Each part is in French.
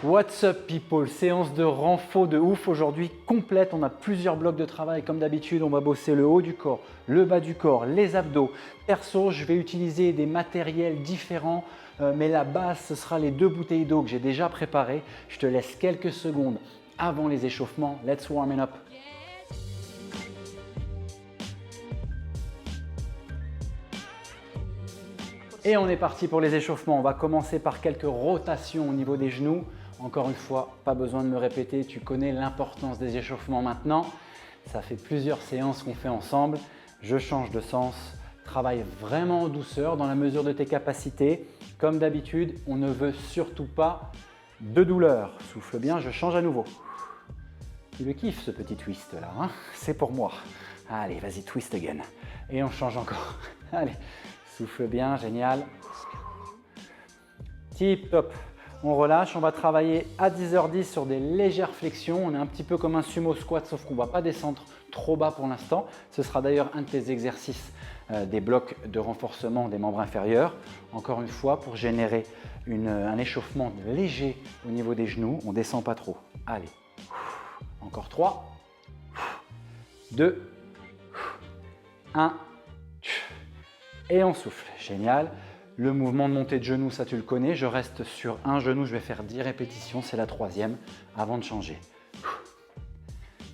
What's up people, séance de renfort de ouf aujourd'hui complète, on a plusieurs blocs de travail comme d'habitude, on va bosser le haut du corps, le bas du corps, les abdos. Perso, je vais utiliser des matériels différents, mais la base ce sera les 2 bouteilles d'eau que j'ai déjà préparées. Je te laisse quelques secondes avant les échauffements, let's warm it up. Et on est parti pour les échauffements, on va commencer par quelques rotations au niveau des genoux. Encore une fois, pas besoin de me répéter, tu connais l'importance des échauffements maintenant. Ça fait plusieurs séances qu'on fait ensemble. Je change de sens, travaille vraiment en douceur dans la mesure de tes capacités. Comme d'habitude, on ne veut surtout pas de douleur. Souffle bien, je change à nouveau. Tu le kiffes ce petit twist là, hein? C'est pour moi. Allez, vas-y, twist again. Et on change encore. Allez, souffle bien, génial. Tip top. On relâche, on va travailler à 10h10 sur des légères flexions. On est un petit peu comme un sumo squat, sauf qu'on ne va pas descendre trop bas pour l'instant. Ce sera d'ailleurs un de tes exercices des blocs de renforcement des membres inférieurs. Encore une fois, pour générer un échauffement léger au niveau des genoux, on ne descend pas trop. Allez, encore 3, 2, 1, et on souffle. Génial. Le mouvement de montée de genou, ça tu le connais. Je reste sur un genou, je vais faire 10 répétitions, c'est la 3e avant de changer.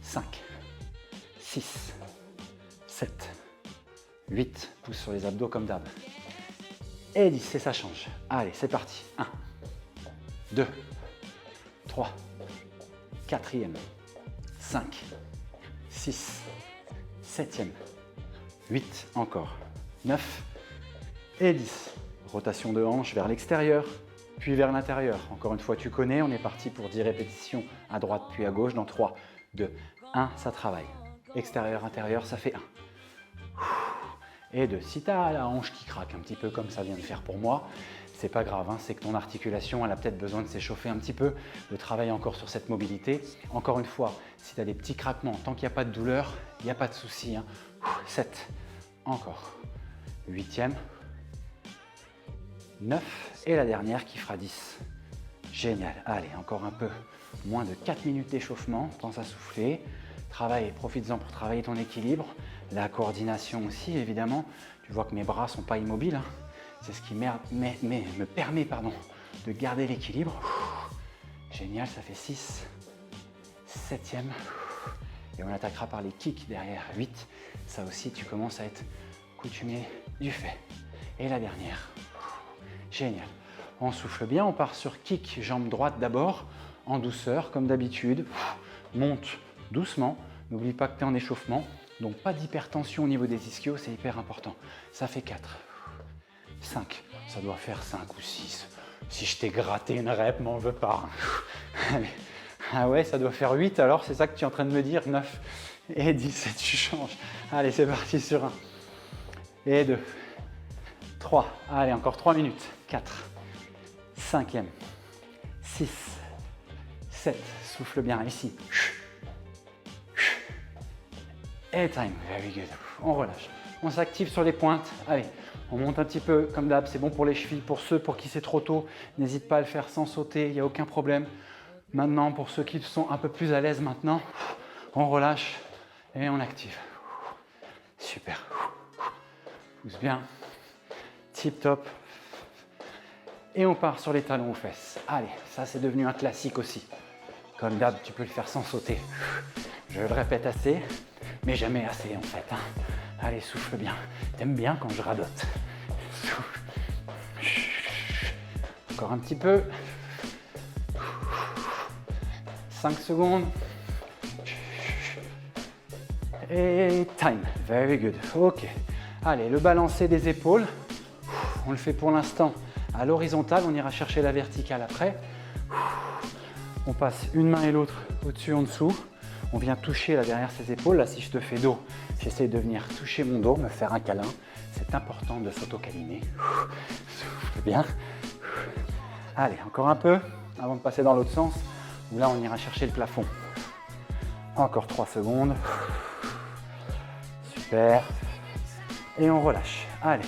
5, 6, 7, 8, pousse sur les abdos comme d'hab. Et 10, et ça change. Allez, c'est parti. 1, 2, 3, 4e, 5, 6, 7e, 8, encore, 9 et 10. Rotation de hanche vers l'extérieur, puis vers l'intérieur. Encore une fois, tu connais, on est parti pour 10 répétitions à droite puis à gauche dans 3, 2, 1, ça travaille. Extérieur, intérieur, ça fait 1. Et 2. Si tu as la hanche qui craque un petit peu comme ça vient de faire pour moi, c'est pas grave, hein, c'est que ton articulation, elle a peut-être besoin de s'échauffer un petit peu, de travailler encore sur cette mobilité. Encore une fois, si tu as des petits craquements, tant qu'il n'y a pas de douleur, il n'y a pas de souci. Hein. 7, encore. 8e. 9 et la dernière qui fera 10. Génial. Allez, encore un peu. Moins de 4 minutes d'échauffement. Pense à souffler. Travaille, profites-en pour travailler ton équilibre. La coordination aussi, évidemment. Tu vois que mes bras ne sont pas immobiles. Hein. C'est ce qui me permet de garder l'équilibre. Génial, ça fait 6. 7e. Et on attaquera par les kicks derrière. 8. Ça aussi, tu commences à être coutumier du fait. Et la dernière. Génial. On souffle bien, on part sur kick, jambe droite d'abord, en douceur, comme d'habitude. Monte doucement. N'oublie pas que tu es en échauffement. Donc pas d'hypertension au niveau des ischios, c'est hyper important. Ça fait 4. 5. Ça doit faire 5 ou 6. Si je t'ai gratté une rep, m'en veux pas. Allez. Ah ouais, ça doit faire 8 alors, c'est ça que tu es en train de me dire. 9 et 10 et tu changes. Allez, c'est parti sur 1. Et 2. 3. Allez, encore 3 minutes. 4. 5e. 6. 7. Souffle bien ici. Et time. Very good. On relâche. On s'active sur les pointes. Allez, on monte un petit peu comme d'hab. C'est bon pour les chevilles. Pour ceux pour qui c'est trop tôt, n'hésite pas à le faire sans sauter. Il n'y a aucun problème. Maintenant, pour ceux qui sont un peu plus à l'aise maintenant, on relâche et on active. Super. Pousse bien. Tip top. Et on part sur les talons aux fesses. Allez, ça c'est devenu un classique aussi. Comme d'hab, tu peux le faire sans sauter. Je le répète assez, mais jamais assez en fait. Hein. Allez, souffle bien. T'aimes bien quand je radote. Souffle. Encore un petit peu. 5 secondes. Et time. Very good. Ok. Allez, le balancé des épaules. On le fait pour l'instant à l'horizontale, on ira chercher la verticale après. On passe une main et l'autre au-dessus, en dessous. On vient toucher là derrière ses épaules. Là, si je te fais dos, j'essaie de venir toucher mon dos, me faire un câlin. C'est important de s'auto-câliner. Souffle bien. Allez, encore un peu avant de passer dans l'autre sens. Où là, on ira chercher le plafond. Encore 3 secondes. Super. Et on relâche. Allez,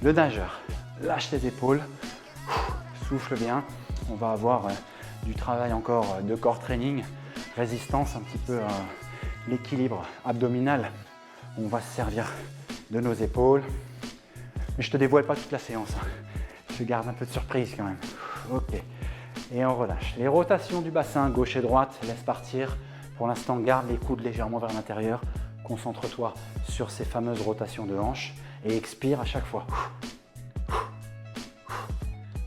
le nageur. Lâche tes épaules. Souffle bien. On va avoir du travail encore de core training, résistance, un petit peu l'équilibre abdominal. On va se servir de nos épaules. Mais je ne te dévoile pas toute la séance. Je garde un peu de surprise quand même. Ok. Et on relâche. Les rotations du bassin, gauche et droite, laisse partir. Pour l'instant, garde les coudes légèrement vers l'intérieur. Concentre-toi sur ces fameuses rotations de hanches et expire à chaque fois.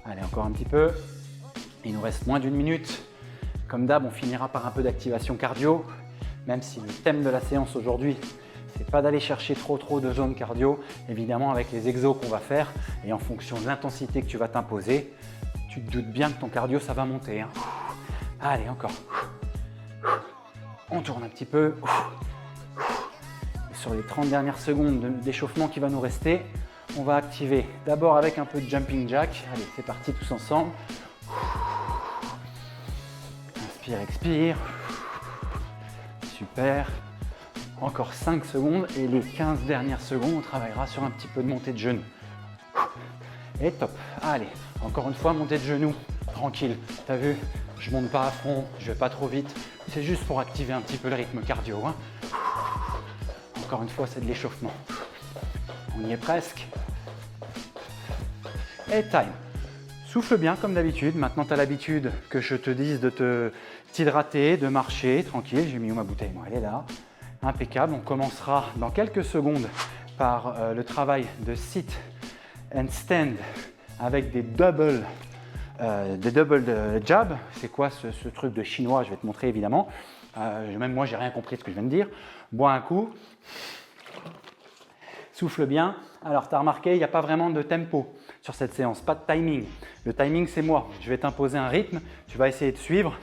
Allez, encore un petit peu. Il nous reste moins d'une minute. Comme d'hab, on finira par un peu d'activation cardio, même si le thème de la séance aujourd'hui, c'est pas d'aller chercher trop de zones cardio. Évidemment, avec les exos qu'on va faire et en fonction de l'intensité que tu vas t'imposer, tu te doutes bien que ton cardio, ça va monter, hein. Allez, encore. On tourne un petit peu. Et sur les 30 dernières secondes d'échauffement qui va nous rester, on va activer d'abord avec un peu de jumping jack. Allez, c'est parti tous ensemble. Inspire, expire. Super. Encore 5 secondes et les 15 dernières secondes, on travaillera sur un petit peu de montée de genoux. Et top. Allez, encore une fois, montée de genoux, tranquille. Tu as vu, je monte pas à fond, je vais pas trop vite. C'est juste pour activer un petit peu le rythme cardio, hein. Encore une fois, c'est de l'échauffement. On y est presque. Et time. Souffle bien comme d'habitude. Maintenant, tu as l'habitude que je te dise de t'hydrater, de marcher. Tranquille, j'ai mis où ma bouteille? Moi, elle est là. Impeccable. On commencera dans quelques secondes par le travail de sit and stand avec des double jab. C'est quoi ce truc de chinois? Je vais te montrer évidemment. Même moi, j'ai rien compris de ce que je viens de dire. Bois un coup. Souffle bien. Alors, tu as remarqué, il n'y a pas vraiment de tempo sur cette séance, pas de timing. Le timing, c'est moi. Je vais t'imposer un rythme, tu vas essayer de suivre.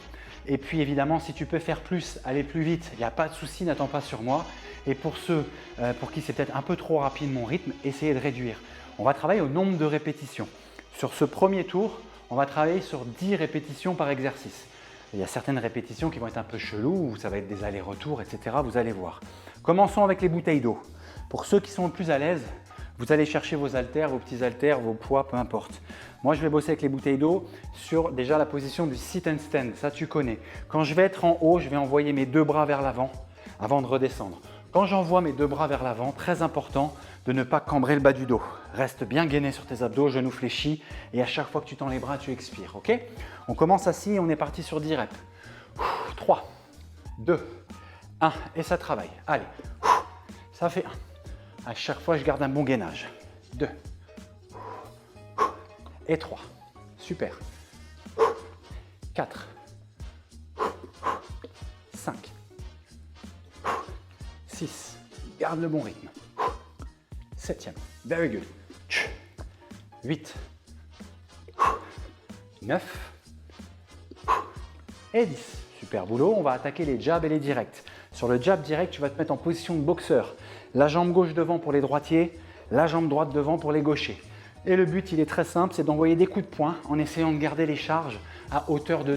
Et puis, évidemment, si tu peux faire plus, aller plus vite, il n'y a pas de souci, n'attends pas sur moi. Et pour ceux pour qui c'est peut-être un peu trop rapide mon rythme, essayez de réduire. On va travailler au nombre de répétitions. Sur ce premier tour, on va travailler sur 10 répétitions par exercice. Il y a certaines répétitions qui vont être un peu cheloues, où ça va être des allers-retours, etc. Vous allez voir. Commençons avec les bouteilles d'eau. Pour ceux qui sont le plus à l'aise, vous allez chercher vos haltères, vos petits haltères, vos poids, peu importe. Moi, je vais bosser avec les bouteilles d'eau sur déjà la position du sit and stand. Ça, tu connais. Quand je vais être en haut, je vais envoyer mes deux bras vers l'avant avant de redescendre. Quand j'envoie mes deux bras vers l'avant, très important de ne pas cambrer le bas du dos. Reste bien gainé sur tes abdos, genoux fléchis et à chaque fois que tu tends les bras, tu expires. Ok? On commence assis et on est parti sur 10 reps. 3, 2, 1 et ça travaille. Allez, ça fait 1. À chaque fois, je garde un bon gainage. 2 et 3. Super. 4, 5, 6. Garde le bon rythme. 7e. Very good. 8, 9 et 10. Super boulot. On va attaquer les jabs et les directs. Sur le jab direct, tu vas te mettre en position de boxeur. La jambe gauche devant pour les droitiers, la jambe droite devant pour les gauchers. Et le but, il est très simple, c'est d'envoyer des coups de poing en essayant de garder les charges à hauteur de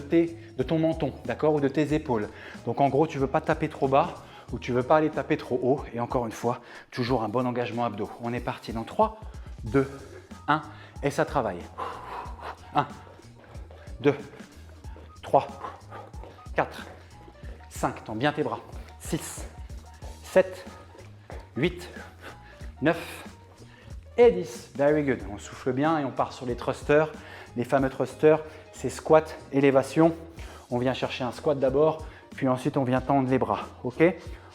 ton menton, d'accord, ou de tes épaules. Donc en gros, tu ne veux pas taper trop bas ou tu ne veux pas aller taper trop haut. Et encore une fois, toujours un bon engagement abdos. On est parti dans 3, 2, 1 et ça travaille. 1, 2, 3, 4, 5, tends bien tes bras. 6, 7, 8, 9 et 10. Very good. On souffle bien et on part sur les thrusters. Les fameux thrusters, c'est squat, élévation. On vient chercher un squat d'abord, puis ensuite on vient tendre les bras. Ok?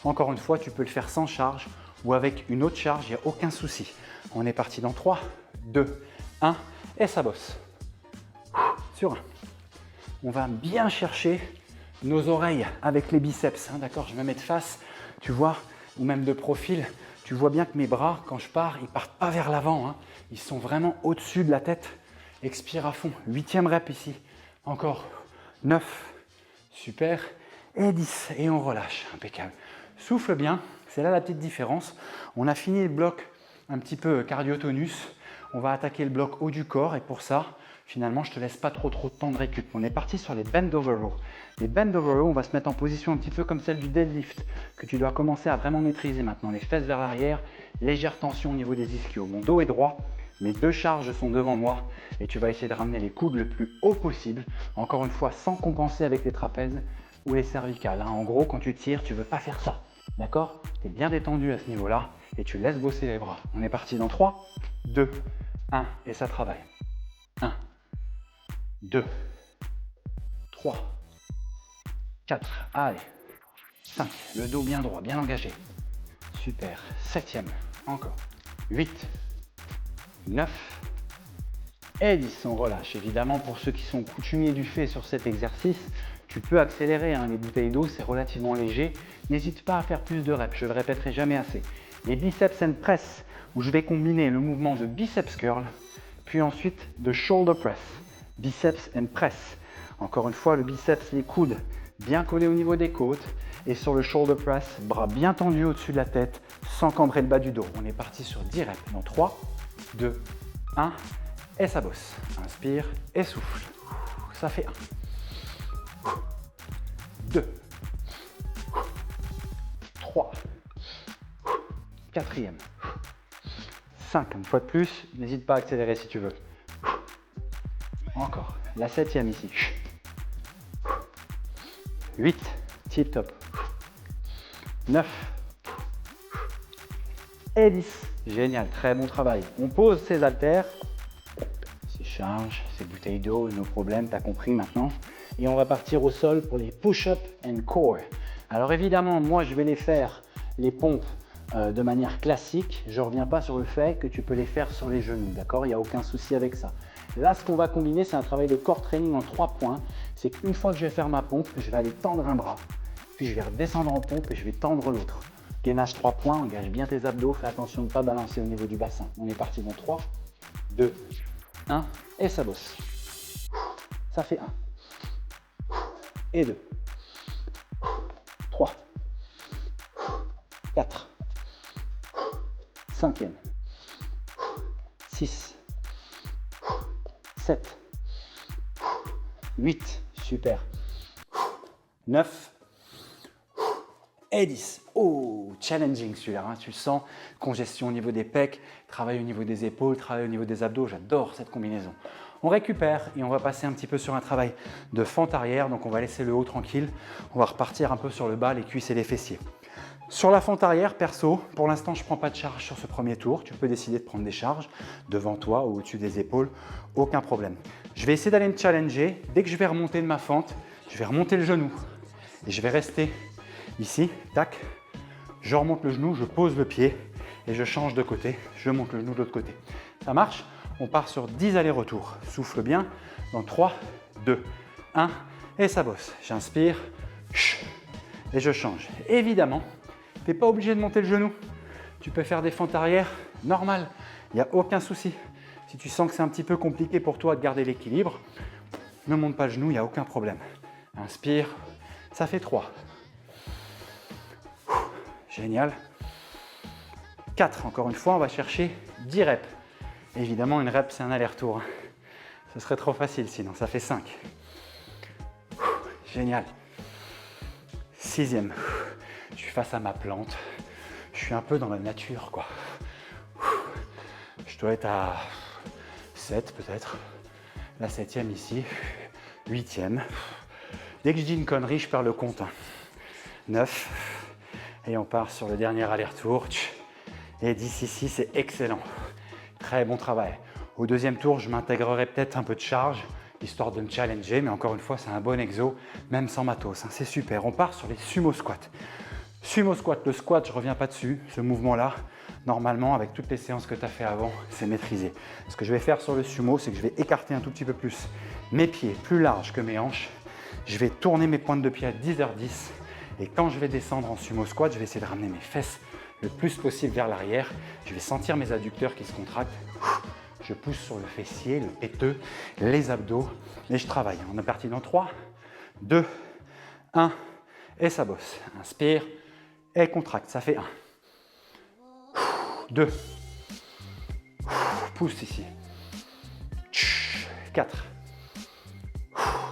Encore une fois, tu peux le faire sans charge ou avec une autre charge, il n'y a aucun souci. On est parti dans 3, 2, 1 et ça bosse. Sur 1. On va bien chercher nos oreilles avec les biceps. Hein, d'accord? Je me mets de face, tu vois, ou même de profil. Tu vois bien que mes bras, quand je pars, ils ne partent pas vers l'avant. Hein. Ils sont vraiment au-dessus de la tête. Expire à fond. 8e rep ici. Encore 9. Super. Et 10. Et on relâche. Impeccable. Souffle bien. C'est là la petite différence. On a fini le bloc un petit peu cardio-tonus. On va attaquer le bloc haut du corps. Et pour ça, finalement, je ne te laisse pas trop de temps de récup. On est parti sur les bend over row. Les bend over row, on va se mettre en position un petit peu comme celle du deadlift que tu dois commencer à vraiment maîtriser maintenant. Les fesses vers l'arrière, légère tension au niveau des ischios. Mon dos est droit, Mes 2 charges sont devant moi et tu vas essayer de ramener les coudes le plus haut possible. Encore une fois, sans compenser avec les trapèzes ou les cervicales. En gros, quand tu tires, tu ne veux pas faire ça. D'accord? Tu es bien détendu à ce niveau-là et tu laisses bosser les bras. On est parti dans 3, 2, 1 et ça travaille. 1, 2, 3, 4, allez, 5, le dos bien droit, bien engagé. Super, 7e, encore, 8, 9 et 10. On relâche. Évidemment, pour ceux qui sont coutumiers du fait sur cet exercice, tu peux accélérer. Les bouteilles d'eau, c'est relativement léger. N'hésite pas à faire plus de reps, je ne le répéterai jamais assez. Les biceps and press, où je vais combiner le mouvement de biceps curl, puis ensuite de shoulder press, biceps and press. Encore une fois, le biceps, les coudes bien collés au niveau des côtes, et sur le shoulder press, bras bien tendus au-dessus de la tête, sans cambrer le bas du dos. On est parti sur 10 reps. Dans 3, 2, 1, et ça bosse. Inspire et souffle. Ça fait 1, 2, 3, 4e, 5. Une fois de plus, n'hésite pas à accélérer si tu veux. Encore. La 7e ici. 8, tip top. 9 et 10. Génial, très bon travail. On pose ses haltères, ses charges, ses bouteilles d'eau, nos problèmes, tu as compris maintenant. Et on va partir au sol pour les push-up and core. Alors évidemment, moi je vais les faire, les pompes, de manière classique. Je ne reviens pas sur le fait que tu peux les faire sur les genoux, d'accord? Il n'y a aucun souci avec ça. Là, ce qu'on va combiner, c'est un travail de core training en 3 points. C'est qu'une fois que je vais faire ma pompe, je vais aller tendre un bras. Puis je vais redescendre en pompe et je vais tendre l'autre. Gainage 3 points, engage bien tes abdos, fais attention de ne pas balancer au niveau du bassin. On est parti dans 3, 2, 1 et ça bosse. Ça fait 1 et 2, 3, 4, 5e, 6, 7, 8, super, 9 et 10. Oh, challenging celui-là, hein, tu le sens, congestion au niveau des pecs, travail au niveau des épaules, travail au niveau des abdos, j'adore cette combinaison. On récupère et on va passer un petit peu sur un travail de fente arrière, donc on va laisser le haut tranquille, on va repartir un peu sur le bas, les cuisses et les fessiers. Sur la fente arrière, perso, pour l'instant je ne prends pas de charge sur ce premier tour, tu peux décider de prendre des charges devant toi ou au-dessus des épaules, aucun problème. Je vais essayer d'aller me challenger, dès que je vais remonter de ma fente, je vais remonter le genou et je vais rester ici, tac, je remonte le genou, je pose le pied et je change de côté, je monte le genou de l'autre côté. Ça marche? On part sur 10 allers-retours. Souffle bien, dans 3, 2, 1 et ça bosse. J'inspire et je change. Évidemment, tu n'es pas obligé de monter le genou. Tu peux faire des fentes arrière normales, il n'y a aucun souci. Si tu sens que c'est un petit peu compliqué pour toi de garder l'équilibre, ne monte pas le genou, il n'y a aucun problème. Inspire, ça fait 3. Génial. 4, encore une fois, on va chercher 10 reps. Évidemment, une rep, c'est un aller-retour. Ce serait trop facile sinon, ça fait 5. Génial. 6e. Je suis face à ma plante. Je suis un peu dans la nature, quoi. Je dois être à 7 peut-être. La 7e ici. 8e. Dès que je dis une connerie, je perds le compte. 9. Et on part sur le dernier aller-retour. Et 10 ici, c'est excellent. Très bon travail. Au deuxième tour, je m'intégrerai peut-être un peu de charge, histoire de me challenger. Mais encore une fois, c'est un bon exo, même sans matos. C'est super. On part sur les sumo squats. Sumo squat, le squat, je ne reviens pas dessus. Ce mouvement-là, normalement, avec toutes les séances que tu as fait avant, c'est maîtrisé. Ce que je vais faire sur le sumo, c'est que je vais écarter un tout petit peu plus mes pieds, plus larges que mes hanches. Je vais tourner mes pointes de pied à 10h10. Et quand je vais descendre en sumo squat, je vais essayer de ramener mes fesses le plus possible vers l'arrière. Je vais sentir mes adducteurs qui se contractent. Je pousse sur le fessier, le péteux, les abdos et je travaille. On est parti dans 3, 2, 1 et ça bosse. Inspire et contracte, ça fait 1. 2. Pousse ici. 4.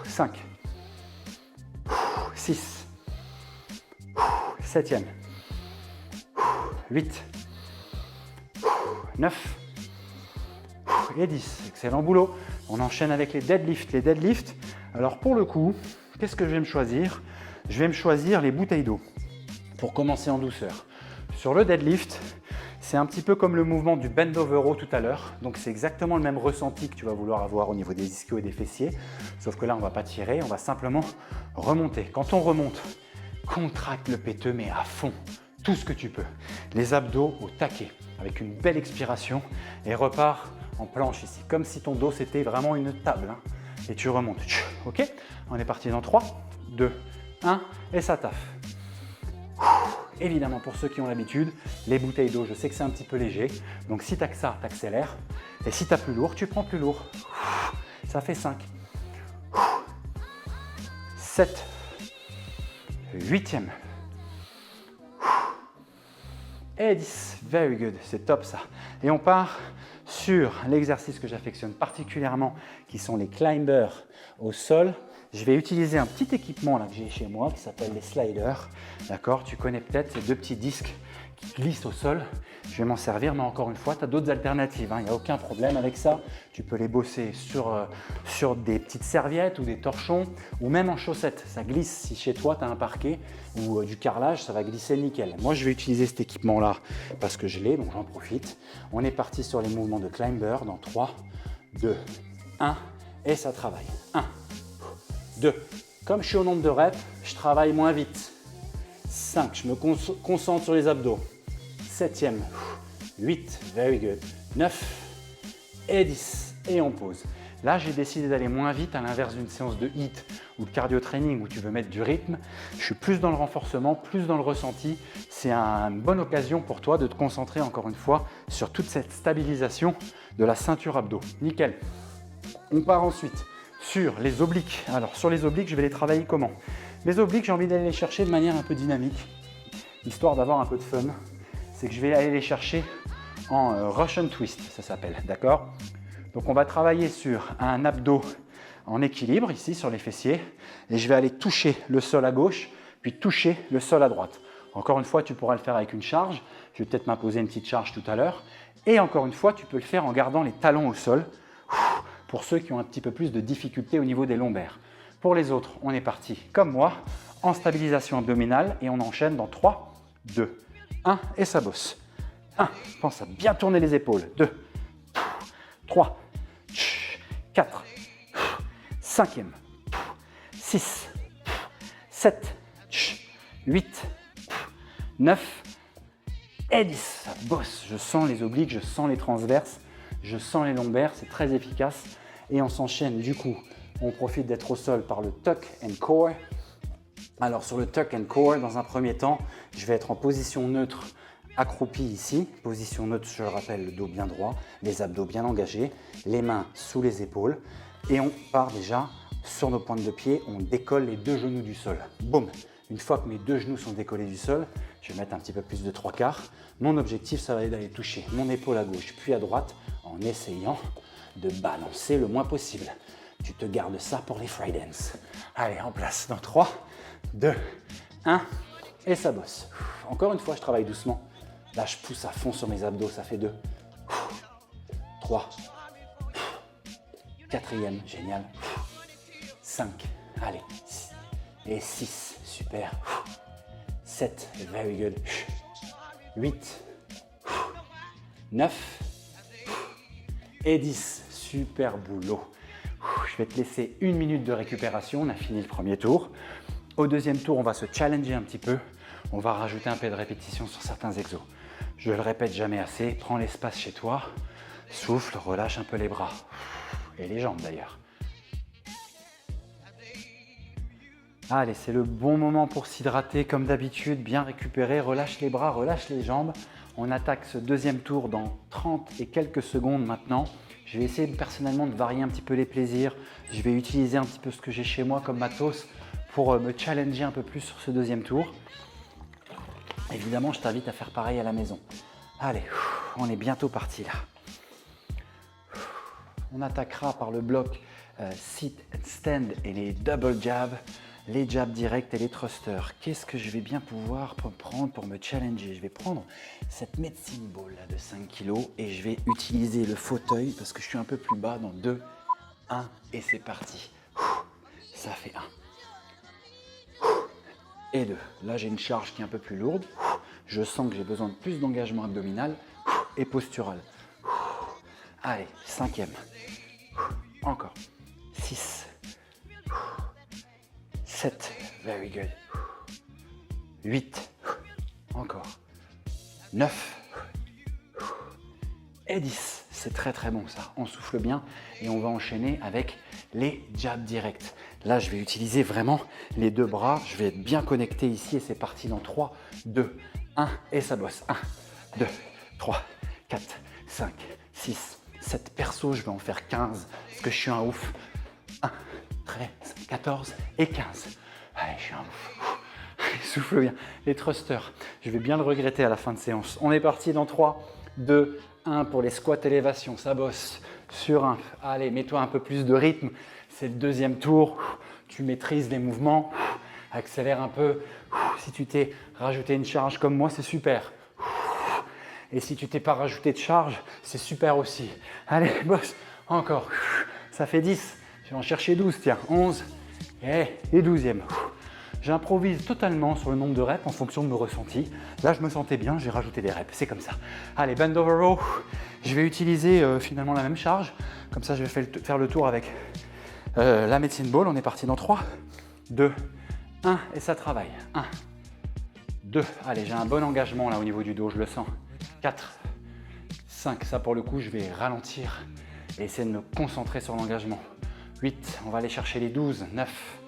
5. 6. 7e. 8. 9. et 10. Excellent boulot. On enchaîne avec les deadlifts. Les deadlifts, alors pour le coup, qu'est-ce que je vais me choisir? Je vais me choisir les bouteilles d'eau pour commencer en douceur. Sur le deadlift, c'est un petit peu comme le mouvement du bend over row tout à l'heure. Donc c'est exactement le même ressenti que tu vas vouloir avoir au niveau des ischios et des fessiers. Sauf que là, on ne va pas tirer, on va simplement remonter. Quand on remonte, contracte le péteux, mais à fond, tout ce que tu peux. Les abdos au taquet, avec une belle expiration et repars en planche ici, comme si ton dos c'était vraiment une table. Hein. Et tu remontes. Ok? On est parti dans 3, 2, 1 et ça taffe. Évidemment, pour ceux qui ont l'habitude, les bouteilles d'eau, je sais que c'est un petit peu léger. Donc si tu as que ça, tu accélères. Et si tu as plus lourd, tu prends plus lourd. Ça fait 5, 7, 8e. Et 10. Very good. C'est top ça. Et on part sur l'exercice que j'affectionne particulièrement, qui sont les climbers au sol. Je vais utiliser un petit équipement là que j'ai chez moi qui s'appelle les sliders. D'accord? Tu connais peut-être ces deux petits disques qui glissent au sol. Je vais m'en servir, mais encore une fois, tu as d'autres alternatives. Il n'y a aucun problème avec ça. Tu peux les bosser sur des petites serviettes ou des torchons ou même en chaussettes. Ça glisse. Si chez toi, tu as un parquet ou du carrelage, ça va glisser nickel. Moi, je vais utiliser cet équipement-là parce que je l'ai, donc j'en profite. On est parti sur les mouvements de climber dans 3, 2, 1 et ça travaille. 1, 2. Comme je suis au nombre de reps, je travaille moins vite. 5. Je me concentre sur les abdos. 7e. 8. Very good. 9 et 10. Et on pose. Là, j'ai décidé d'aller moins vite à l'inverse d'une séance de HIIT ou de cardio training où tu veux mettre du rythme. Je suis plus dans le renforcement, plus dans le ressenti. C'est une bonne occasion pour toi de te concentrer encore une fois sur toute cette stabilisation de la ceinture abdos. Nickel. On part ensuite sur les obliques. Alors sur les obliques, je vais les travailler comment? Les obliques, j'ai envie d'aller les chercher de manière un peu dynamique, histoire d'avoir un peu de fun. C'est que je vais aller les chercher en Russian twist, ça s'appelle, d'accord? Donc on va travailler sur un abdos en équilibre, ici sur les fessiers, et je vais aller toucher le sol à gauche, puis toucher le sol à droite. Encore une fois, tu pourras le faire avec une charge. Je vais peut-être m'imposer une petite charge tout à l'heure. Et encore une fois, tu peux le faire en gardant les talons au sol, pour ceux qui ont un petit peu plus de difficultés au niveau des lombaires. Pour les autres, on est parti comme moi, en stabilisation abdominale et on enchaîne dans 3, 2, 1 et ça bosse. 1, pense à bien tourner les épaules. 2, 3, 4, 5e, 6, 7, 8, 9 et 10. Ça bosse, je sens les obliques, je sens les transverses, je sens les lombaires, c'est très efficace. Et on s'enchaîne du coup, on profite d'être au sol par le tuck and core. Alors sur le tuck and core, dans un premier temps, je vais être en position neutre, accroupi ici. Position neutre, je le rappelle, le dos bien droit, les abdos bien engagés, les mains sous les épaules. Et on part déjà sur nos pointes de pied, on décolle les deux genoux du sol. Boum! Une fois que mes deux genoux sont décollés du sol, je vais mettre un petit peu plus de 3/4. Mon objectif, ça va être d'aller toucher mon épaule à gauche puis à droite en essayant de balancer le moins possible. Tu te gardes ça pour les fry dance. Allez, en place dans 3, 2, 1 et ça bosse. Encore une fois, je travaille doucement. Là, je pousse à fond sur mes abdos, ça fait 2, 3, 4e, génial, 5, allez, et 6, super, 7, very good, 8, 9 et 10, super boulot. Je vais te laisser 1 minute de récupération, on a fini le premier tour. Au deuxième tour, on va se challenger un petit peu, on va rajouter un peu de répétition sur certains exos. Je le répète jamais assez, prends l'espace chez toi, souffle, relâche un peu les bras et les jambes d'ailleurs. Allez, c'est le bon moment pour s'hydrater comme d'habitude, bien récupérer, relâche les bras, relâche les jambes. On attaque ce deuxième tour dans 30 et quelques secondes maintenant. Je vais essayer personnellement de varier un petit peu les plaisirs. Je vais utiliser un petit peu ce que j'ai chez moi comme matos pour me challenger un peu plus sur ce deuxième tour. Évidemment, je t'invite à faire pareil à la maison. Allez, on est bientôt parti là. On attaquera par le bloc sit and stand et les double jabs. les jabs directs et les thrusters. Qu'est-ce que je vais bien pouvoir prendre pour me challenger? Je vais prendre cette medicine ball là de 5 kg et je vais utiliser le fauteuil parce que je suis un peu plus bas dans 2, 1 et c'est parti. Ça fait 1 et 2. Là, j'ai une charge qui est un peu plus lourde. Je sens que j'ai besoin de plus d'engagement abdominal et postural. Allez, 5e. Encore. 6. 7. Very good. 8. Encore. 9. Et 10. C'est très très bon ça. On souffle bien et on va enchaîner avec les jabs directs. Là, je vais utiliser vraiment les deux bras. Je vais être bien connecté ici et c'est parti dans 3, 2, 1 et ça bosse. 1, 2, 3, 4, 5, 6, 7. Perso, je vais en faire 15 parce que je suis un ouf. 1, 13, 14 et 15. Allez, je suis un ouf. Allez, souffle bien. Les thrusters, je vais bien le regretter à la fin de séance. On est parti dans 3, 2, 1 pour les squats élévation. Ça bosse sur un. Allez, mets-toi un peu plus de rythme. C'est le deuxième tour. Tu maîtrises les mouvements. Accélère un peu. Si tu t'es rajouté une charge comme moi, c'est super. Et si tu t'es pas rajouté de charge, c'est super aussi. Allez, bosse. Encore. Ça fait 10. Je vais en chercher 12. Tiens, 11 et 12e. J'improvise totalement sur le nombre de reps en fonction de mes ressentis. Là, je me sentais bien, j'ai rajouté des reps. C'est comme ça. Allez, bend over row. Je vais utiliser finalement la même charge. Comme ça, je vais faire le tour avec la medicine ball. On est parti dans 3, 2, 1 et ça travaille. 1, 2. Allez, j'ai un bon engagement là au niveau du dos, je le sens. 4, 5. Ça, pour le coup, je vais ralentir et essayer de me concentrer sur l'engagement. 8. On va aller chercher les 12. 9,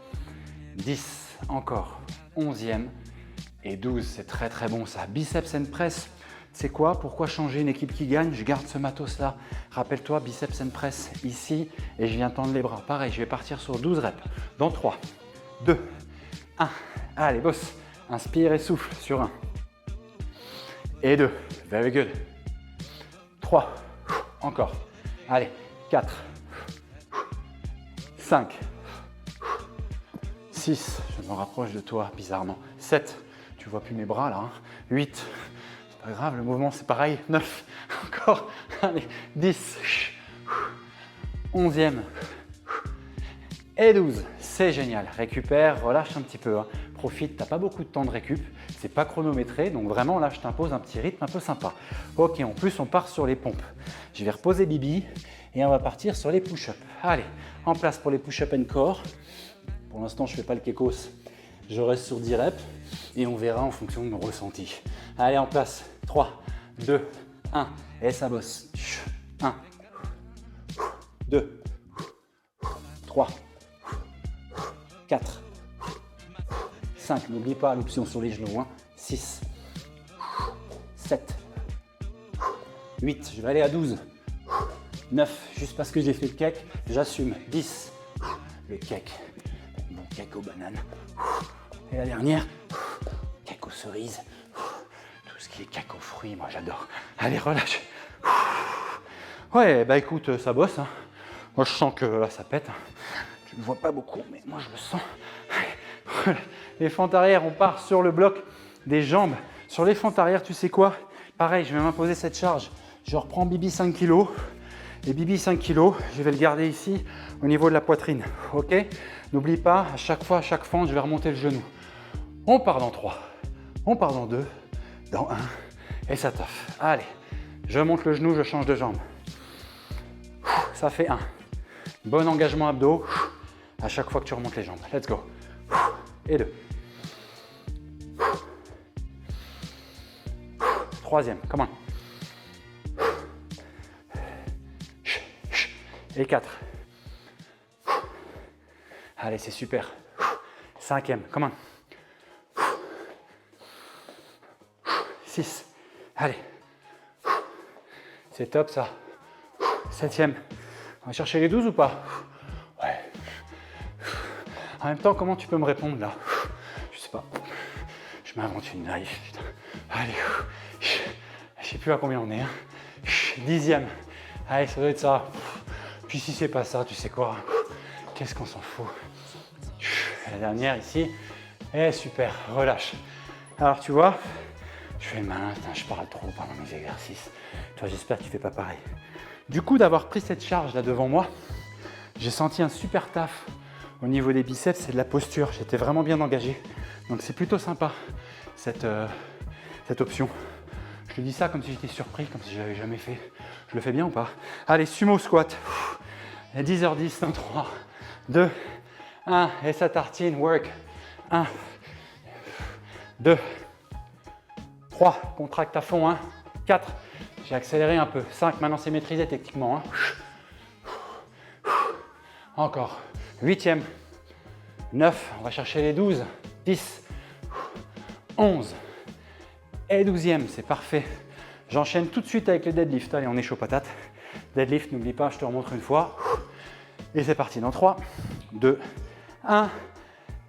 10. Encore 11e et 12, c'est très très bon ça. Biceps and press, c'est quoi? Pourquoi changer une équipe qui gagne? Je garde ce matos là. Rappelle-toi, biceps and press ici et je viens tendre les bras. Pareil, je vais partir sur 12 reps. Dans 3, 2, 1. Allez, bosse. Inspire et souffle sur 1. Et 2. Very good. 3. Encore. Allez, 4. 5. 6, je me rapproche de toi bizarrement. 7, tu vois plus mes bras là. 8, c'est pas grave, le mouvement c'est pareil. 9, encore. Allez, 10, 11e et 12. C'est génial. Récupère, relâche un petit peu. Profite, t'as pas beaucoup de temps de récup. C'est pas chronométré, donc vraiment là je t'impose un petit rythme un peu sympa. Ok, en plus on part sur les pompes. Je vais reposer Bibi et on va partir sur les push-ups. Allez, en place pour les push-ups and core. Pour l'instant, je ne fais pas le kekos, je reste sur 10 reps et on verra en fonction de mon ressenti. Allez, en place, 3, 2, 1 et ça bosse. 1, 2, 3, 4, 5, n'oublie pas l'option sur les genoux, 6, 7, 8, je vais aller à 12, 9, juste parce que j'ai fait le cake, j'assume, 10, le cake. Cake aux bananes. Et la dernière, cake aux cerises. Tout ce qui est cake aux fruits, moi j'adore. Allez, relâche. Ouais, bah écoute, ça bosse. Hein. Moi je sens que là, ça pète. Tu ne le vois pas beaucoup, mais moi je le sens. Les fentes arrière, on part sur le bloc des jambes. Sur les fentes arrière, tu sais quoi? Pareil, je vais m'imposer cette charge. Je reprends Bibi 5 kg. Et Bibi 5 kg, je vais le garder ici au niveau de la poitrine. Ok? N'oublie pas, à chaque fois, à chaque fente, je vais remonter le genou. On part dans 3, on part dans 2, dans 1, et ça taffe. Allez, je monte le genou, je change de jambe. Ça fait 1. Bon engagement abdos à chaque fois que tu remontes les jambes. Let's go. Et 2. 3e, come on. Et 4. Allez, c'est super. 5e, come on. 6. Allez. C'est top ça. 7e. On va chercher les 12 ou pas? Ouais. En même temps, comment tu peux me répondre là? Je sais pas. Je m'invente une life. Putain. Allez. Je sais plus à combien on est. 10e. Allez, ça doit être ça. Puis si c'est pas ça, tu sais quoi? Qu'est-ce qu'on s'en fout? La dernière ici. Et super, relâche. Alors tu vois, je fais le malin, je parle trop pendant mes exercices. Toi, j'espère que tu fais pas pareil. Du coup, d'avoir pris cette charge là devant moi, j'ai senti un super taf au niveau des biceps et de la posture. J'étais vraiment bien engagé. Donc c'est plutôt sympa cette option. Je te dis ça comme si j'étais surpris, comme si je l'avais jamais fait. Je le fais bien ou pas? Allez, sumo squat. 10h10 dans 3, 2, 1. Et ça tartine, work. 1, 2, 3. Contracte à fond. 1, 4. J'ai accéléré un peu. 5. Maintenant, c'est maîtrisé techniquement. Encore. 8e. 9. On va chercher les 12. 10. 11. Et 12e. C'est parfait. J'enchaîne tout de suite avec le deadlift. Allez, on est chaud patate. Deadlift, n'oublie pas, je te remontre une fois. Et c'est parti dans 3, 2, 1.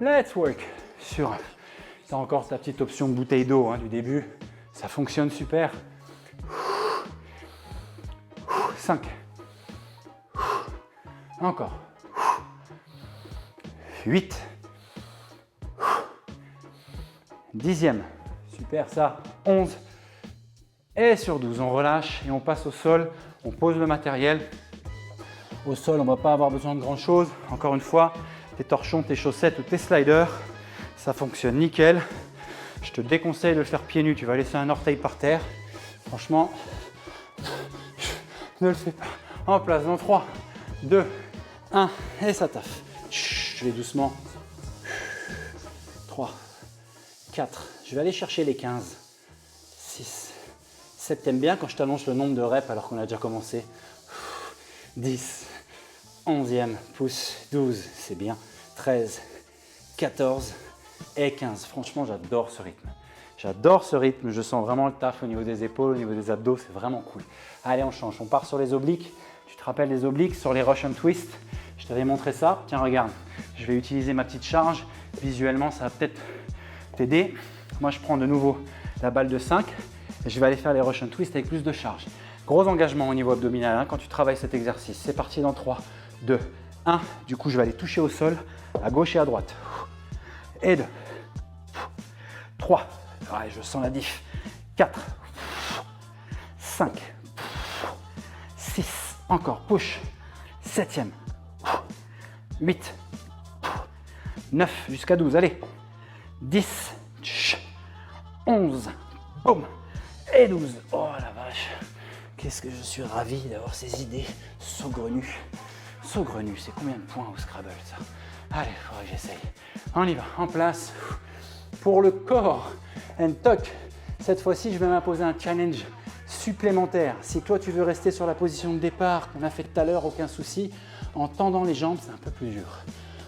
Let's work. Sur. Tu as encore ta petite option de bouteille d'eau du début. Ça fonctionne super. 5. Encore. 8. 10e. Super ça. 11. Et sur 12, on relâche et on passe au sol. On pose le matériel. Au sol, on ne va pas avoir besoin de grand chose. Encore une fois, tes torchons, tes chaussettes ou tes sliders, ça fonctionne nickel. Je te déconseille de le faire pieds nus. Tu vas laisser un orteil par terre. Franchement, ne le fais pas. En place dans 3, 2, 1 et ça taffe. Je vais doucement. 3, 4. Je vais aller chercher les 15, 6, 7. T'aimes bien quand je t'annonce le nombre de reps alors qu'on a déjà commencé? 10, 11e, pouce, 12, c'est bien, 13, 14 et 15. Franchement, j'adore ce rythme. J'adore ce rythme, je sens vraiment le taf au niveau des épaules, au niveau des abdos, c'est vraiment cool. Allez, on change, on part sur les obliques. Tu te rappelles les obliques sur les Russian Twist? Je t'avais montré ça. Tiens, regarde, je vais utiliser ma petite charge. Visuellement, ça va peut-être t'aider. Moi, je prends de nouveau la balle de 5 et je vais aller faire les Russian Twist avec plus de charge. Gros engagement au niveau abdominal quand tu travailles cet exercice. C'est parti dans 3, 2, 1. Du coup, je vais aller toucher au sol à gauche et à droite. Et 2, 3. Ouais, je sens la diff. 4, 5, 6. Encore, push. 7e. 8, 9 jusqu'à 12. Allez. 10, 11. Boum. Et 12. Oh la vache. Qu'est-ce que je suis ravi d'avoir ces idées saugrenues. Saugrenues, c'est combien de points au Scrabble ça? Allez, il faudrait que j'essaye. On y va, en place. Pour le corps and tuck, cette fois-ci, je vais m'imposer un challenge supplémentaire. Si toi, tu veux rester sur la position de départ qu'on a fait tout à l'heure, aucun souci. En tendant les jambes, c'est un peu plus dur.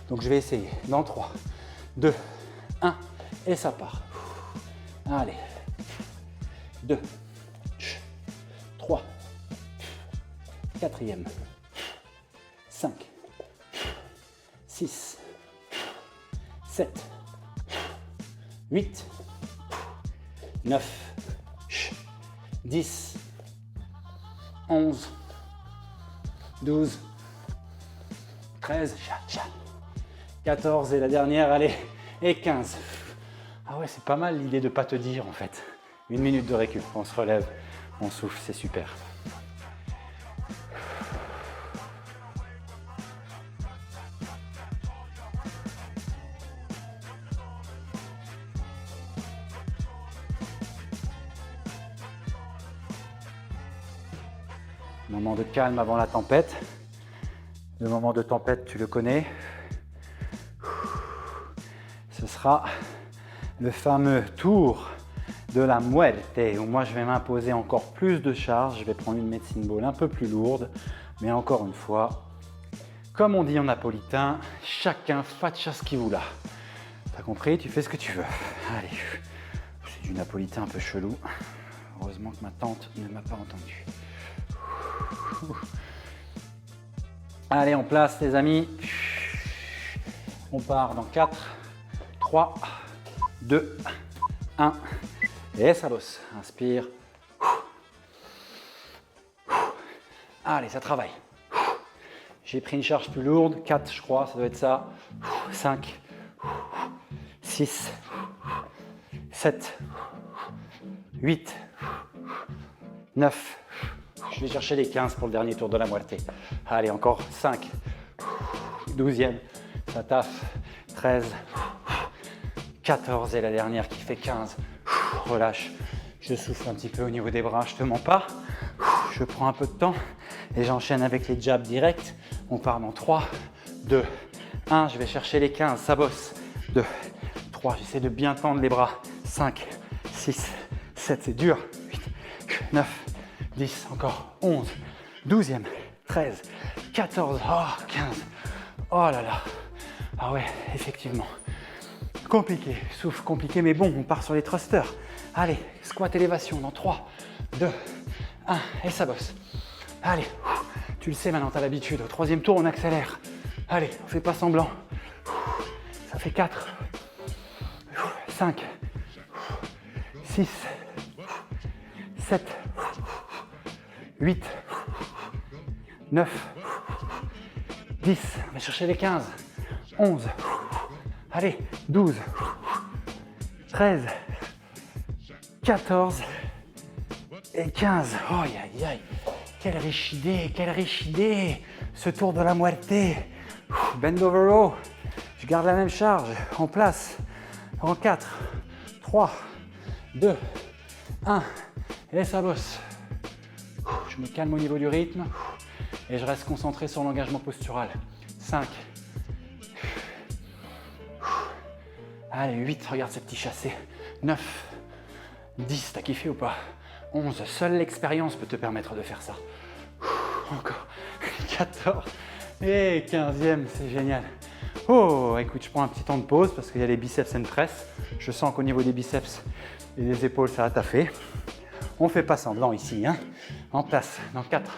Donc, je vais essayer. Dans 3, 2, 1, et ça part. Allez. 2, 3, 4e, 5, 6, 7, 8, 9, 10, 11, 12, 13, 14 et la dernière, allez, et 15. Ah ouais, c'est pas mal l'idée de ne pas te dire en fait. 1 minute de récup, on se relève, on souffle, c'est super. Moment de calme avant la tempête. Le moment de tempête, tu le connais. Ce sera le fameux tour de la muerte, où moi je vais m'imposer encore plus de charge. Je vais prendre une medicine ball un peu plus lourde, mais encore une fois, comme on dit en napolitain, chacun faccia schivula. T'as compris? Tu fais ce que tu veux. Allez, c'est du napolitain un peu chelou. Heureusement que ma tante ne m'a pas entendu. Allez, en place les amis. On part dans 4, 3, 2, 1. Et salos. Inspire. Allez, ça travaille. J'ai pris une charge plus lourde. 4, je crois, ça doit être ça. 5, 6, 7, 8, 9. Je vais chercher les 15 pour le dernier tour de la muerte. Allez, encore 5. 12e, ça taffe. 13, 14 et la dernière qui fait 15. Relâche. Je souffle un petit peu au niveau des bras, je te mens pas. Je prends un peu de temps et j'enchaîne avec les jabs directs. On part dans 3, 2, 1. Je vais chercher les 15, ça bosse. 2, 3, j'essaie de bien tendre les bras. 5, 6, 7, c'est dur. 8, 9, 10, encore 11, 12e, 13, 14, oh, 15. Oh là là. Ah ouais, effectivement. Compliqué, souffle compliqué, mais bon, on part sur les thrusters. Allez, squat élévation dans 3, 2, 1, et ça bosse. Allez, tu le sais maintenant, tu as l'habitude. Au 3e tour, on accélère. Allez, on fait pas semblant. Ça fait 4, 5, 6, 7, 8, 9, 10. On va chercher les 15, 11. Allez, 12, 13, 14 et 15. Oh, aïe, aïe, aïe. Quelle riche idée. Ce tour de la muerte. Bend over row. Je garde la même charge. En place. En 4, 3, 2, 1. Et ça bosse. Je me calme au niveau du rythme. Et je reste concentré sur l'engagement postural. 5. Allez, 8, regarde ce petit chassé. 9, 10, t'as kiffé ou pas? 11, seule l'expérience peut te permettre de faire ça. Encore 14 et 15e, c'est génial. Oh, écoute, je prends un petit temps de pause parce qu'il y a les biceps and press. Je sens qu'au niveau des biceps et des épaules, ça a taffé. On fait pas semblant ici, hein. En place, dans 4,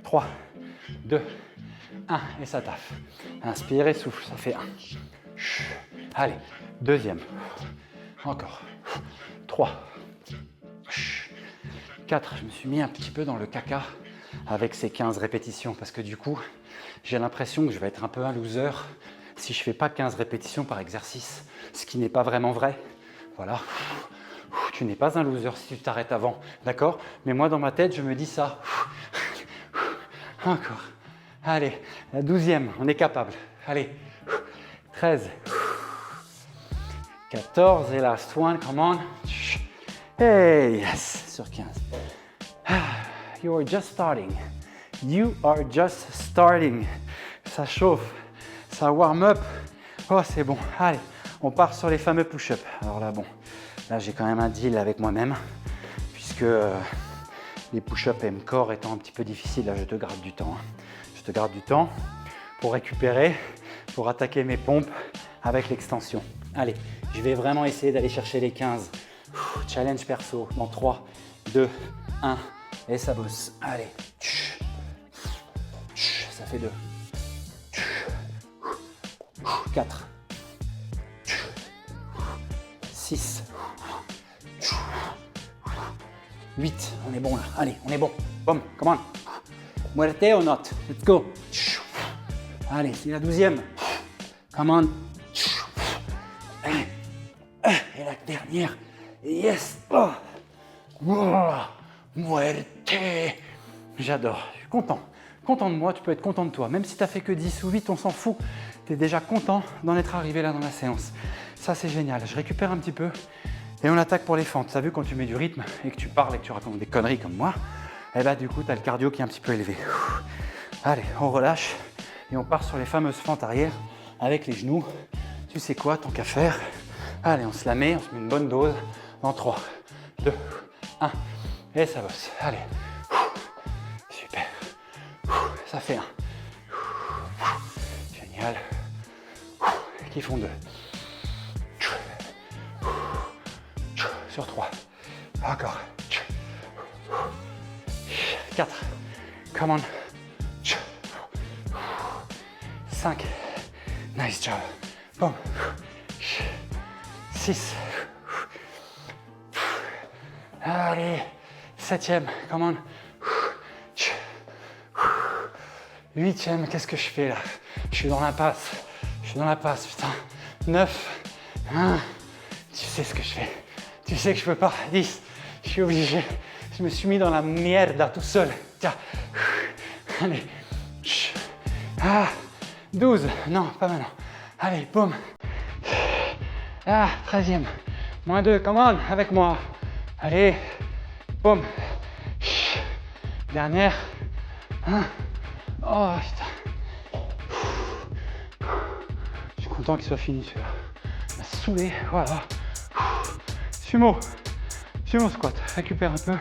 3, 2, 1, et ça taffe. Inspire et souffle, ça fait 1. Allez, 2e. Encore. 3. 4. Je me suis mis un petit peu dans le caca avec ces 15 répétitions parce que du coup, j'ai l'impression que je vais être un peu un loser si je ne fais pas 15 répétitions par exercice, ce qui n'est pas vraiment vrai. Voilà. Tu n'es pas un loser si tu t'arrêtes avant, d'accord? Mais moi, dans ma tête, je me dis ça. Encore. Allez, la 12e, on est capable. Allez. 13. 14 et last one, come on. Hey, yes, sur 15. You are just starting. You are just starting. Ça chauffe, ça warm up. Oh, c'est bon. Allez, on part sur les fameux push-ups. Alors là, bon, là, j'ai quand même un deal avec moi-même puisque les push-ups M-Core étant un petit peu difficiles, là, je te garde du temps. Je te garde du temps pour récupérer, pour attaquer mes pompes avec l'extension. Allez, je vais vraiment essayer d'aller chercher les 15. Challenge perso dans 3, 2, 1 et ça bosse. Allez, ça fait 2, 4, 6, 8. On est bon là. Allez, on est bon. Boom, come on. Muerte or not? Let's go. Allez, c'est la 12e. Come on. Et la dernière. Yes. Oh. Oh. Muerte. J'adore. Je suis content. Content de moi, tu peux être content de toi. Même si tu n'as fait que 10 ou 8, on s'en fout. Tu es déjà content d'en être arrivé là dans la séance. Ça, c'est génial. Je récupère un petit peu et on attaque pour les fentes. Tu as vu, quand tu mets du rythme et que tu parles et que tu racontes des conneries comme moi, et bah du coup, tu as le cardio qui est un petit peu élevé. Allez, on relâche et on part sur les fameuses fentes arrière avec les genoux. Tu sais quoi, tant qu'à faire. Allez, on se la met, on se met une bonne dose dans 3, 2, 1 et ça bosse. Allez. Super. Ça fait 1. Génial. Qui font 2. Sur 3. Encore. 4. Come on. 5. Nice job. Boom. 6. Allez. 7e. Come on. 8e. Qu'est-ce que je fais là? Je suis dans l'impasse. Je suis dans la passe, putain. 9. 1. Tu sais ce que je fais. Tu sais que je peux pas. 10. Je suis obligé. Je me suis mis dans la merde tout seul. Tiens. Allez. 12. Non, pas maintenant. Allez, boum. 13e. Moins 2. Come on, avec moi. Allez. Boum. Dernière. 1. Oh, putain. Je suis content qu'il soit fini celui-là. Il m'a saoulé. Voilà. Sumo. Sumo squat. Récupère un peu.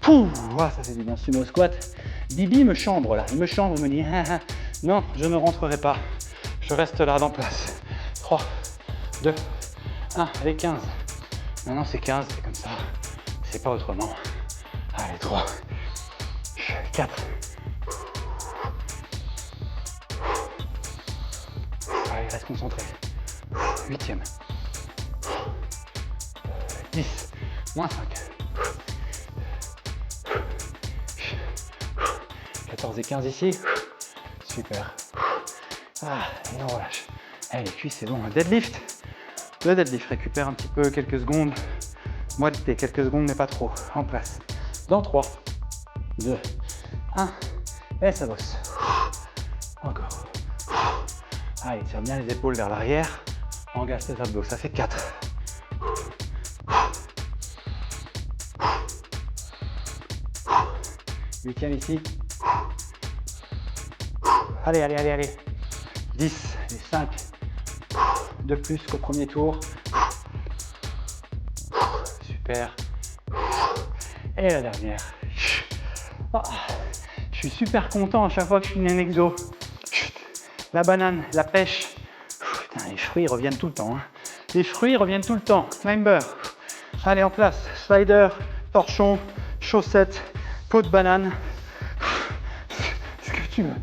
Ça fait du bien. Sumo squat. Bibi me chambre là. Il me chambre, il me dit non, je ne rentrerai pas. Je reste là dans place. 3, 2, 1. Allez, 15. Maintenant c'est 15, c'est comme ça. C'est pas autrement. Allez, 3, 4. Allez, reste concentré. 8e. 10. Moins 5. 14 et 15 ici. Super. Et on relâche. Allez, les cuisses, c'est bon. Un deadlift. Le deadlift, récupère un petit peu, quelques secondes. Moitié, quelques secondes, mais pas trop. En place. Dans 3, 2, 1. Et ça bosse. Encore. Allez, tire bien les épaules vers l'arrière. Engage tes abdos. Ça fait 4. Huitième ici. Allez, allez, allez, allez. 10 et 5 de plus qu'au premier tour. Super. Et la dernière. Je suis super content à chaque fois que je finis un exo. La banane, la pêche. Putain, les fruits reviennent tout le temps. Hein. Les fruits reviennent tout le temps. Climber. Allez, en place. Slider, torchon, chaussettes, peau de banane. Ce que tu veux.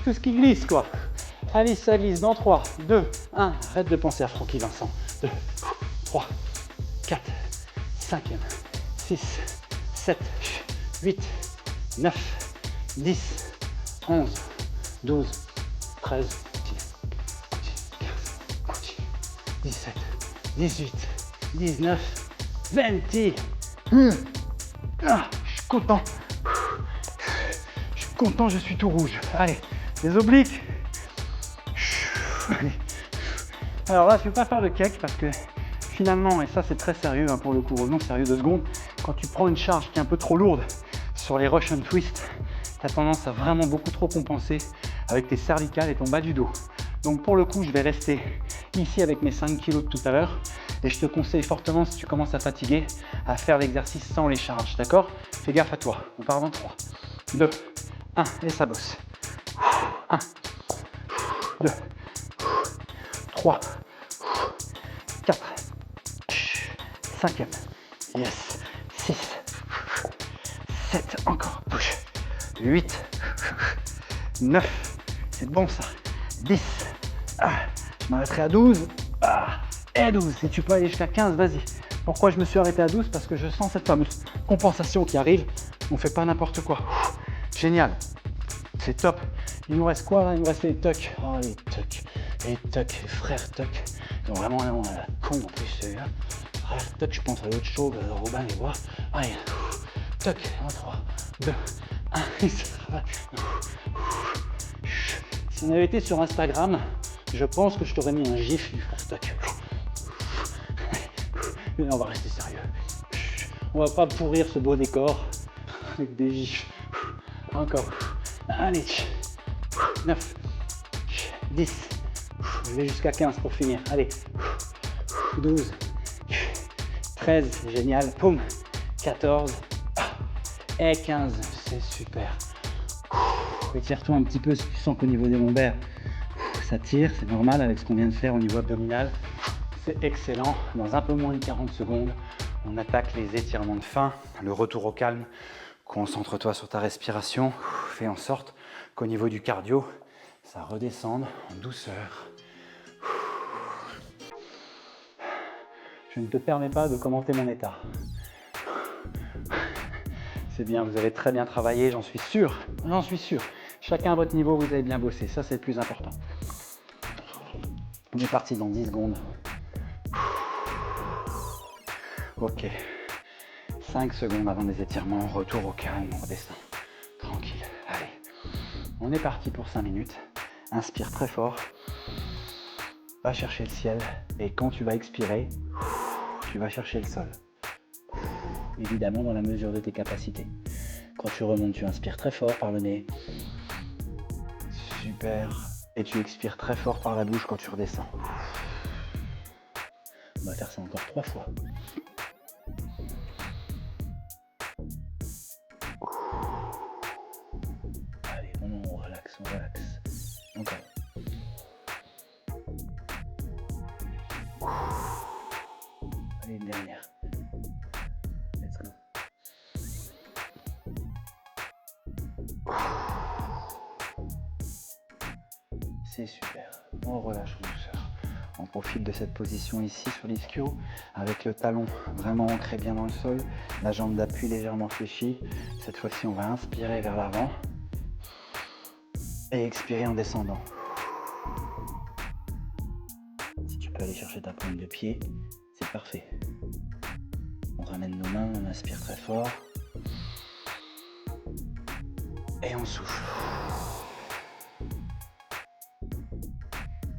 Tout ce qui glisse, quoi. Allez, ça glisse dans 3, 2, 1. Arrête de penser à Francky Vincent. 2, 3, 4, 5e, 6, 7, 8, 9, 10, 11, 12, 13, 15, 17, 18, 19, 20. Je suis content. Je suis content, je suis tout rouge. Allez, les obliques. Allez. Alors là, je ne vais pas faire de cake parce que finalement, et ça c'est très sérieux hein, pour le coup, revenons sérieux 2 secondes, quand tu prends une charge qui est un peu trop lourde sur les Russian Twist, tu as tendance à vraiment beaucoup trop compenser avec tes cervicales et ton bas du dos. Donc pour le coup, je vais rester ici avec mes 5 kg de tout à l'heure et je te conseille fortement, si tu commences à fatiguer, à faire l'exercice sans les charges, d'accord? Fais gaffe à toi. On part dans 3, 2, 1 et ça bosse. 1, 2, 3, 4, 5e, yes, 6, 7, encore, push, 8, 9, c'est bon ça, 10, je m'arrêterai à 12, et 12, si tu peux aller jusqu'à 15, vas-y. Pourquoi je me suis arrêté à 12? Parce que je sens cette fameuse compensation qui arrive, on fait pas n'importe quoi, génial, c'est top. Il nous reste quoi là? Il nous reste les tucks, oh les tucks. Les tucks, les frères tucks, ils ont vraiment un con en plus celui-là. Frères tuck, je pense à l'autre chose, Robin les voit. Allez, tuck, 1, 3, 2, 1, et ça va. Si on avait été sur Instagram, je pense que je t'aurais mis un gif du frère tuck. Mais on va rester sérieux. On va pas pourrir ce beau décor avec des gifs. Encore. Allez, 9, 10. Je vais jusqu'à 15 pour finir. Allez. 12. 13. Génial. Poum. 14. Et 15. C'est super. Étire-toi un petit peu si tu sens qu'au niveau des lombaires, ça tire. C'est normal avec ce qu'on vient de faire au niveau abdominal. C'est excellent. Dans un peu moins de 40 secondes, on attaque les étirements de fin. Le retour au calme. Concentre-toi sur ta respiration. Fais en sorte qu'au niveau du cardio, ça redescende en douceur. Je ne te permets pas de commenter mon état. C'est bien, vous avez très bien travaillé, j'en suis sûr. J'en suis sûr. Chacun à votre niveau, vous avez bien bossé. Ça, c'est le plus important. On est parti dans 10 secondes. Ok. 5 secondes avant des étirements, retour au calme, on redescend. Tranquille. Allez. On est parti pour 5 minutes. Inspire très fort. Va chercher le ciel. Et quand tu vas expirer, tu vas chercher le sol. Évidemment dans la mesure de tes capacités. Quand tu remontes, tu inspires très fort par le nez. Super. Et tu expires très fort par la bouche quand tu redescends. On va faire ça encore 3 fois. Allez, on relaxe, on relaxe. Encore. Allez, une dernière. Let's go. C'est super. On relâche en douceur. On profite de cette position ici sur l'ischio avec le talon vraiment ancré bien dans le sol, la jambe d'appui légèrement fléchie. Cette fois-ci, on va inspirer vers l'avant et expirer en descendant. Si tu peux aller chercher ta pointe de pied, c'est parfait. On ramène nos mains, on inspire très fort et on souffle.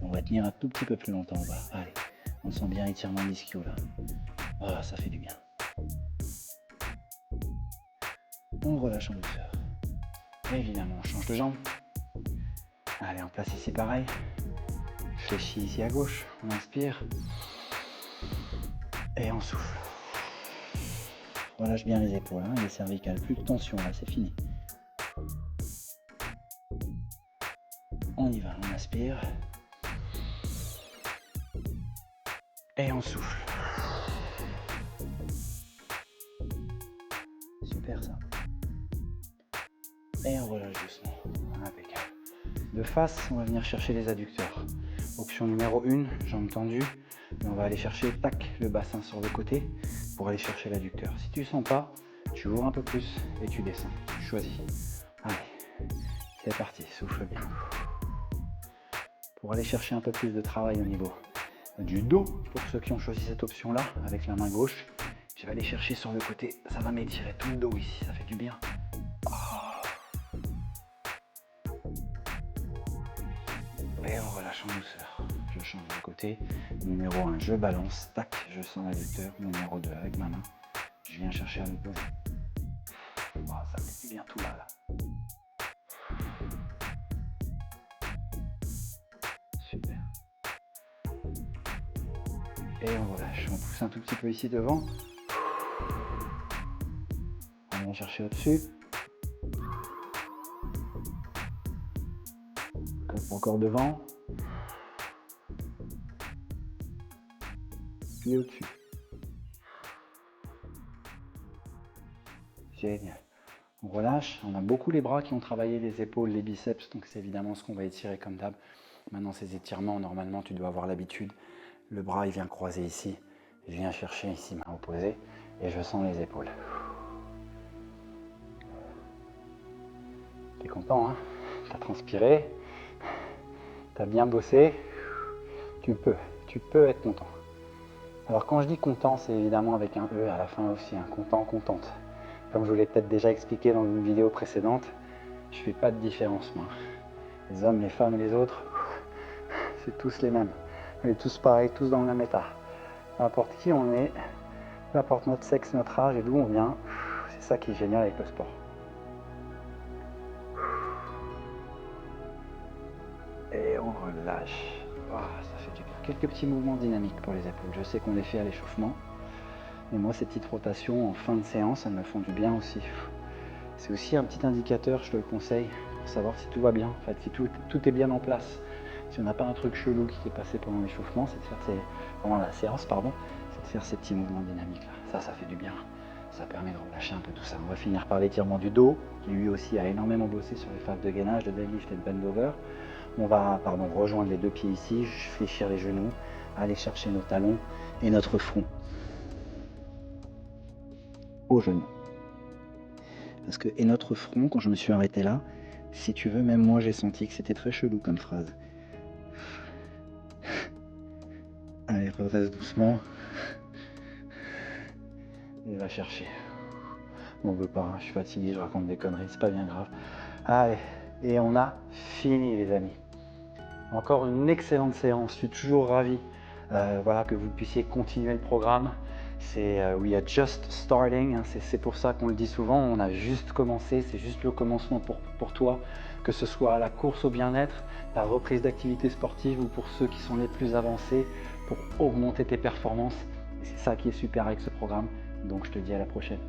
On va tenir un tout petit peu plus longtemps. Allez, on sent bien l'étirement de l'ischio là. Voilà, ça fait du bien. On relâche en douceur. Et évidemment, on change de jambe. Allez, en place ici pareil. Fléchis ici à gauche. On inspire. Et on souffle. Relâche bien les épaules, les cervicales. Plus de tension là, c'est fini. On y va, on inspire. Et on souffle. Super ça. Et on relâche doucement. Impeccable. De face, on va venir chercher les adducteurs. Option numéro 1, jambes tendues. Et on va aller chercher, tac, le bassin sur le côté pour aller chercher l'adducteur. Si tu ne sens pas, tu ouvres un peu plus et tu descends. Tu choisis. Allez, c'est parti, souffle bien. Pour aller chercher un peu plus de travail au niveau du dos, pour ceux qui ont choisi cette option-là, avec la main gauche, je vais aller chercher sur le côté. Ça va m'étirer tout le dos ici, ça fait du bien. Et on relâche en douceur. Je change de côté. Numéro 1, je balance. Tac, je sens l'adducteur. Numéro 2, avec ma main, je viens chercher à le poser. Ça fait du bien tout là. Super. Et on relâche. On pousse un tout petit peu ici devant. On vient chercher au-dessus. Encore devant. Puis au-dessus. Génial. On relâche. On a beaucoup les bras qui ont travaillé, les épaules, les biceps. Donc c'est évidemment ce qu'on va étirer comme d'hab. Maintenant ces étirements, normalement tu dois avoir l'habitude. Le bras il vient croiser ici. Je viens chercher ici main opposée. Et je sens les épaules. T'es content, hein? T'as transpiré. T'as bien bossé. Tu peux être content. Alors quand je dis content, c'est évidemment avec un E à la fin aussi, un content, contente. Comme je vous l'ai peut-être déjà expliqué dans une vidéo précédente, je fais pas de différence moi. Les hommes, les femmes et les autres, c'est tous les mêmes. On est tous pareils, tous dans le même état. Peu importe qui on est, peu importe notre sexe, notre âge et d'où on vient, c'est ça qui est génial avec le sport. Et on relâche. Ça fait du bien. Quelques petits mouvements dynamiques pour les épaules. Je sais qu'on les fait à l'échauffement. Mais moi, ces petites rotations en fin de séance, elles me font du bien aussi. C'est aussi un petit indicateur, je te le conseille, pour savoir si tout va bien, en fait, si tout est bien en place. Si on n'a pas un truc chelou qui est passé pendant l'échauffement, c'est de faire pendant la séance, c'est de faire ces petits mouvements dynamiques là. Ça fait du bien. Ça permet de relâcher un peu tout ça. On va finir par l'étirement du dos, qui lui aussi a énormément bossé sur les phases de gainage, de deadlift et de bend over. On va rejoindre les deux pieds ici, fléchir les genoux, aller chercher nos talons et notre front au genou. Parce que, et notre front, quand je me suis arrêté là, si tu veux, même moi j'ai senti que c'était très chelou comme phrase. Allez, redresse doucement. Il va chercher. M'en veux pas, hein, je suis fatigué, je raconte des conneries, c'est pas bien grave. Allez, et on a fini les amis. Encore une excellente séance, je suis toujours ravi voilà, que vous puissiez continuer le programme. C'est we are just starting, hein, c'est pour ça qu'on le dit souvent, on a juste commencé, c'est juste le commencement pour toi, que ce soit la course au bien-être, la reprise d'activité sportive ou pour ceux qui sont les plus avancés, pour augmenter tes performances. Et c'est ça qui est super avec ce programme, donc je te dis à la prochaine.